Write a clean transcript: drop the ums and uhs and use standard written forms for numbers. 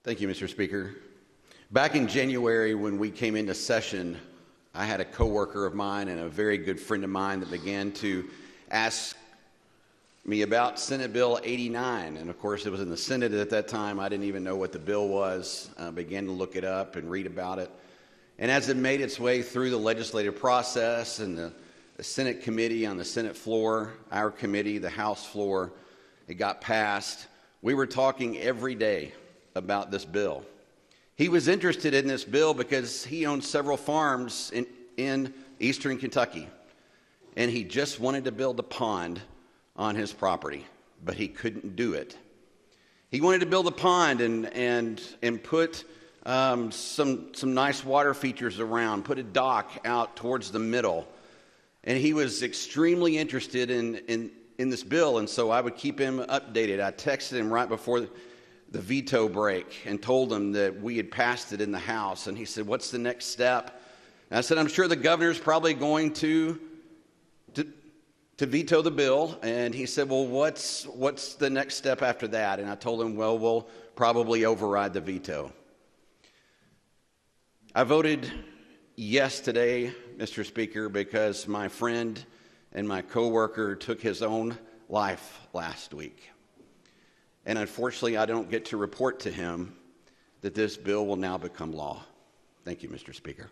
Thank you, Mr. Speaker. Back in January, when we came into session, I had a coworker of mine and a very good friend of mine that began to ask me about Senate Bill 89. And of course, it was in the Senate at that time. I didn't even know what the bill was. Began to look it up and read about it. And as it made its way through the legislative process and the Senate committee on the Senate floor, our committee, the House floor, it got passed. We were talking every day about this bill. He was interested in this bill because he owns several farms in eastern Kentucky, and he just wanted to build a pond on his property, but he couldn't do it. He wanted to build a pond and put some nice water features around, put a dock out towards the middle, and he was extremely interested in this bill, and so I would keep him updated. I texted him right before the veto break and told him that we had passed it in the House, and he said, "What's the next step?" And I said, "I'm sure the governor's probably going to veto the bill." And he said, "Well, what's the next step after that?" And I told him, "Well, we'll probably override the veto." I voted yes today, Mr. Speaker, because my friend and my coworker took his own life last week. And unfortunately, I don't get to report to him that this bill will now become law. Thank you, Mr. Speaker.